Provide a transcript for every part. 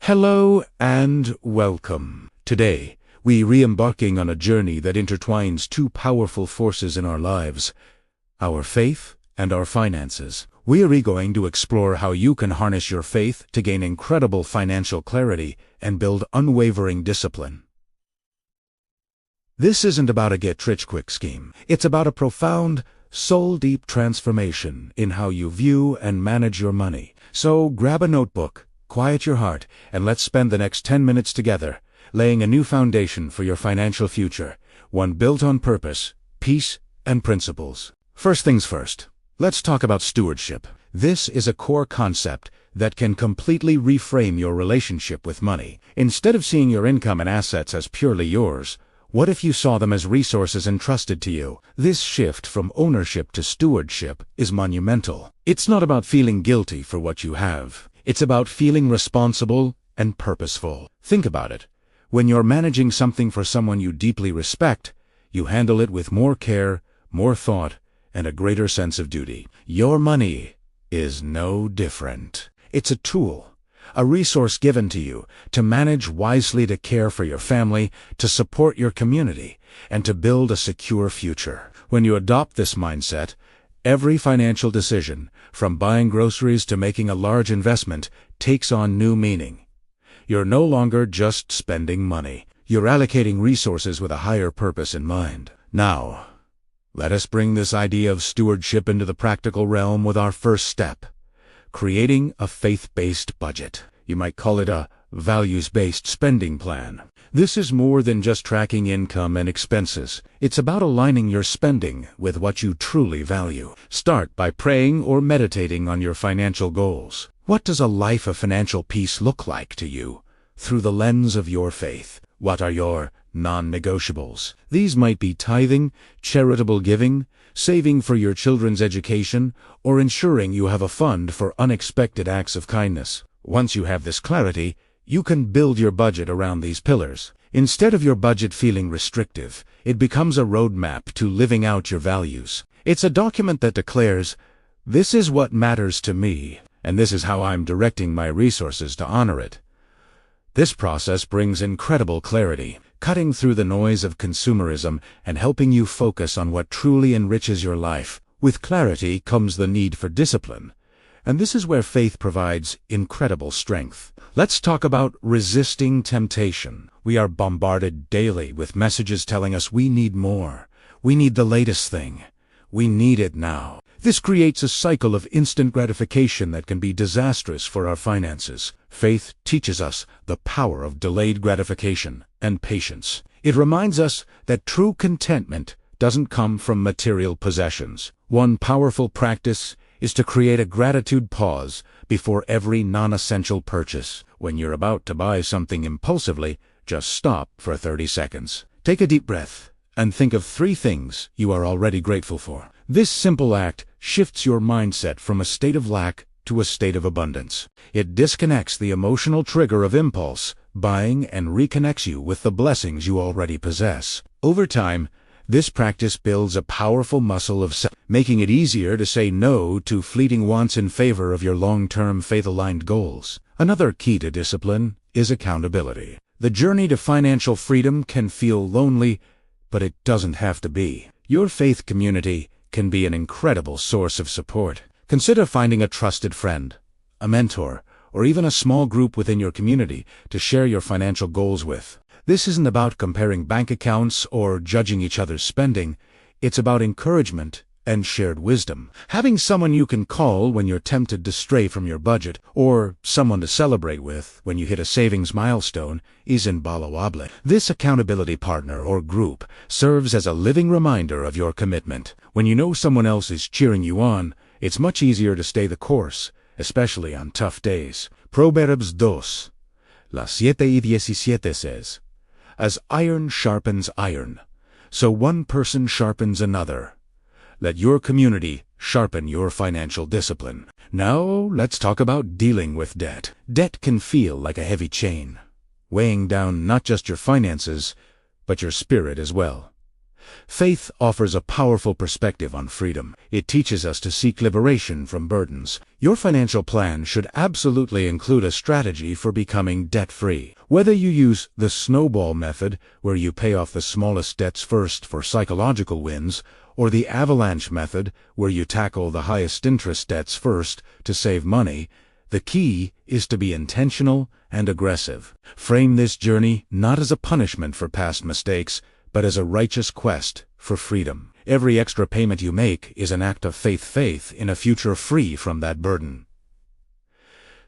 Hello and welcome. Today, we re-embarking on a journey that intertwines two powerful forces in our lives, our faith and our finances. We are going to explore how you can harness your faith to gain incredible financial clarity and build unwavering discipline. This isn't about a get-rich-quick scheme. It's about a profound, soul-deep transformation in how you view and manage your money. So grab a notebook, quiet your heart, and let's spend the next 10 minutes together, laying a new foundation for your financial future, one built on purpose, peace, and principles. First things first, let's talk about stewardship. This is a core concept that can completely reframe your relationship with money. Instead of seeing your income and assets as purely yours, what if you saw them as resources entrusted to you? This shift from ownership to stewardship is monumental. It's not about feeling guilty for what you have. It's about feeling responsible and purposeful. Think about it. When you're managing something for someone you deeply respect, you handle it with more care, more thought, and a greater sense of duty. Your money is no different. It's a tool, a resource given to you to manage wisely, to care for your family, to support your community, and to build a secure future. When you adopt this mindset, every financial decision, from buying groceries to making a large investment, takes on new meaning. You're no longer just spending money. You're allocating resources with a higher purpose in mind. Now, let us bring this idea of stewardship into the practical realm with our first step: creating a faith-based budget. You might call it a values-based spending plan. This is more than just tracking income and expenses. It's about aligning your spending with what you truly value. Start by praying or meditating on your financial goals. What does a life of financial peace look like to you through the lens of your faith? What are your non-negotiables? These might be tithing, charitable giving, saving for your children's education, or ensuring you have a fund for unexpected acts of kindness. Once you have this clarity, you can build your budget around these pillars. Instead of your budget feeling restrictive, it becomes a roadmap to living out your values. It's a document that declares, "This is what matters to me, and this is how I'm directing my resources to honor it." This process brings incredible clarity, cutting through the noise of consumerism and helping you focus on what truly enriches your life. With clarity comes the need for discipline, and this is where faith provides incredible strength. Let's talk about resisting temptation. We are bombarded daily with messages telling us we need more. We need the latest thing. We need it now. This creates a cycle of instant gratification that can be disastrous for our finances. Faith teaches us the power of delayed gratification and patience. It reminds us that true contentment doesn't come from material possessions. One powerful practice is to create a gratitude pause before every non-essential purchase. When you're about to buy something impulsively, just stop for 30 seconds. Take a deep breath and think of 3 things you are already grateful for. This simple act shifts your mindset from a state of lack to a state of abundance. It disconnects the emotional trigger of impulse buying and reconnects you with the blessings you already possess. Over time, this practice builds a powerful muscle of making it easier to say no to fleeting wants in favor of your long-term faith-aligned goals. Another key to discipline is accountability. The journey to financial freedom can feel lonely, but it doesn't have to be. Your faith community can be an incredible source of support. Consider finding a trusted friend, a mentor, or even a small group within your community to share your financial goals with. This isn't about comparing bank accounts or judging each other's spending. It's about encouragement and shared wisdom. Having someone you can call when you're tempted to stray from your budget, or someone to celebrate with when you hit a savings milestone, is invaluable. This accountability partner or group serves as a living reminder of your commitment. When you know someone else is cheering you on, it's much easier to stay the course, especially on tough days. Proverbs 2, las 7:17 says, "As iron sharpens iron, so one person sharpens another. Let your community sharpen your financial discipline." Now, let's talk about dealing with debt. Debt can feel like a heavy chain, weighing down not just your finances, but your spirit as well. Faith offers a powerful perspective on freedom. It teaches us to seek liberation from burdens. Your financial plan should absolutely include a strategy for becoming debt-free. Whether you use the snowball method, where you pay off the smallest debts first for psychological wins, or the avalanche method, where you tackle the highest interest debts first to save money, the key is to be intentional and aggressive. Frame this journey not as a punishment for past mistakes, but as a righteous quest for freedom. Every extra payment you make is an act of faith in a future free from that burden.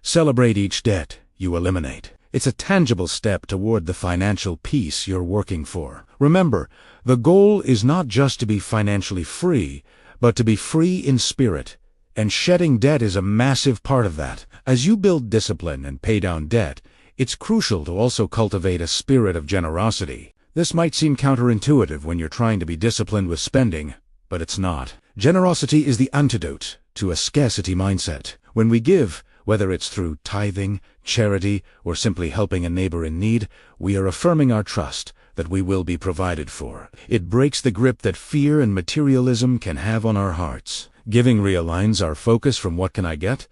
Celebrate each debt you eliminate. It's a tangible step toward the financial peace you're working for. Remember, the goal is not just to be financially free, but to be free in spirit. And shedding debt is a massive part of that. As you build discipline and pay down debt, it's crucial to also cultivate a spirit of generosity. This might seem counterintuitive when you're trying to be disciplined with spending, but it's not. Generosity is the antidote to a scarcity mindset. When we give, whether it's through tithing, charity, or simply helping a neighbor in need, we are affirming our trust that we will be provided for. It breaks the grip that fear and materialism can have on our hearts. Giving realigns our focus from what can I get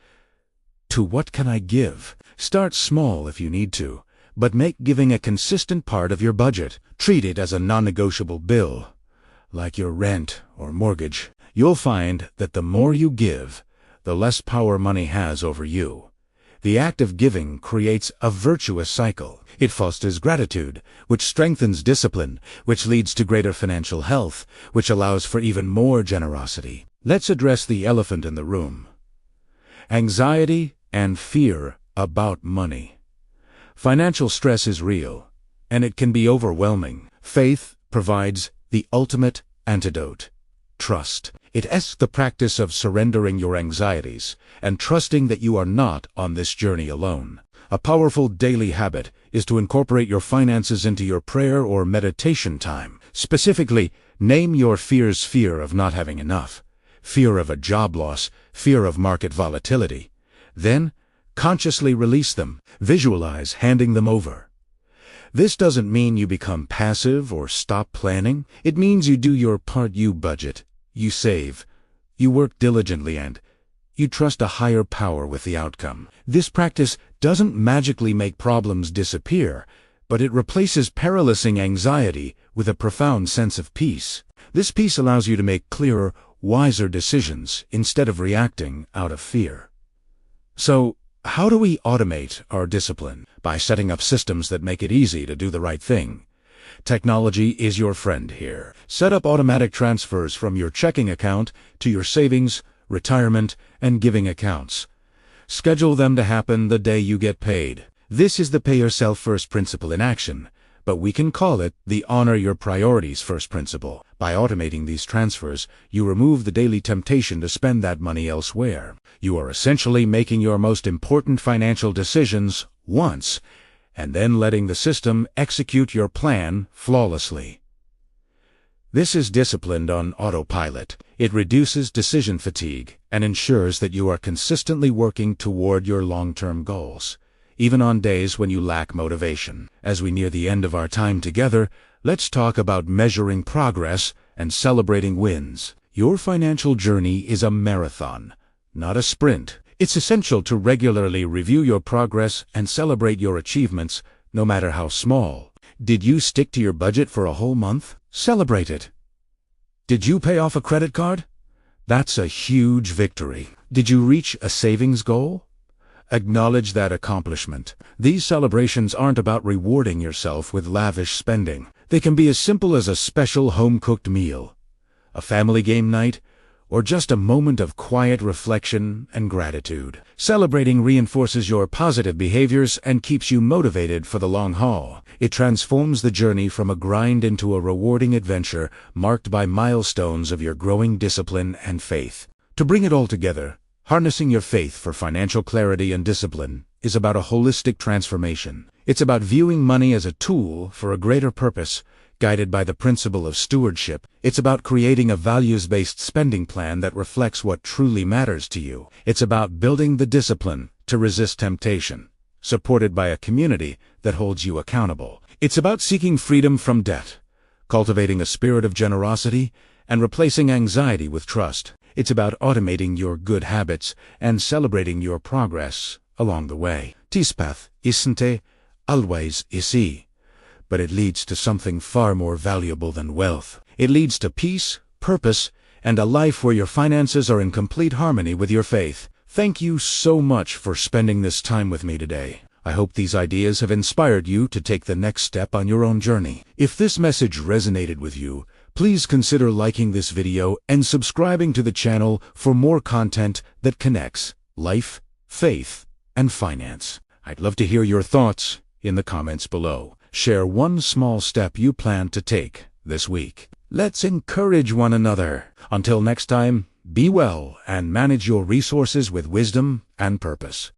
to what can I give. Start small if you need to, but make giving a consistent part of your budget. Treat it as a non-negotiable bill, like your rent or mortgage. You'll find that the more you give, the less power money has over you. The act of giving creates a virtuous cycle. It fosters gratitude, which strengthens discipline, which leads to greater financial health, which allows for even more generosity. Let's address the elephant in the room: anxiety and fear about money. Financial stress is real, and it can be overwhelming. Faith provides the ultimate antidote: trust. It asks the practice of surrendering your anxieties and trusting that you are not on this journey alone. A powerful daily habit is to incorporate your finances into your prayer or meditation time. Specifically, name your fears: fear of not having enough, fear of a job loss, fear of market volatility. Then, consciously release them. Visualize handing them over. This doesn't mean you become passive or stop planning. It means you do your part. You budget, you save, you work diligently, and you trust a higher power with the outcome. This practice doesn't magically make problems disappear, but it replaces paralyzing anxiety with a profound sense of peace. This peace allows you to make clearer, wiser decisions instead of reacting out of fear. So, how do we automate our discipline? By setting up systems that make it easy to do the right thing. Technology is your friend here. Set up automatic transfers from your checking account to your savings, retirement, and giving accounts. Schedule them to happen the day you get paid. This is the pay yourself first principle in action, but we can call it the honor your priorities first principle. By automating these transfers, you remove the daily temptation to spend that money elsewhere. You are essentially making your most important financial decisions once, and then letting the system execute your plan flawlessly. This is disciplined on autopilot. It reduces decision fatigue and ensures that you are consistently working toward your long-term goals, even on days when you lack motivation. As we near the end of our time together, let's talk about measuring progress and celebrating wins. Your financial journey is a marathon, not a sprint. It's essential to regularly review your progress and celebrate your achievements, no matter how small. Did you stick to your budget for a whole month? Celebrate it. Did you pay off a credit card? That's a huge victory. Did you reach a savings goal? Acknowledge that accomplishment. These celebrations aren't about rewarding yourself with lavish spending. They can be as simple as a special home-cooked meal, a family game night, or just a moment of quiet reflection and gratitude. Celebrating reinforces your positive behaviors and keeps you motivated for the long haul. It transforms the journey from a grind into a rewarding adventure marked by milestones of your growing discipline and faith. To bring it all together, harnessing your faith for financial clarity and discipline is about a holistic transformation. It's about viewing money as a tool for a greater purpose, guided by the principle of stewardship. It's about creating a values-based spending plan that reflects what truly matters to you. It's about building the discipline to resist temptation, supported by a community that holds you accountable. It's about seeking freedom from debt, cultivating a spirit of generosity, and replacing anxiety with trust. It's about automating your good habits and celebrating your progress along the way. Tispath isn't always easy, but it leads to something far more valuable than wealth. It leads to peace, purpose, and a life where your finances are in complete harmony with your faith. Thank you so much for spending this time with me today. I hope these ideas have inspired you to take the next step on your own journey. If this message resonated with you, please consider liking this video and subscribing to the channel for more content that connects life, faith, and finance. I'd love to hear your thoughts in the comments below. Share one small step you plan to take this week. Let's encourage one another. Until next time, be well and manage your resources with wisdom and purpose.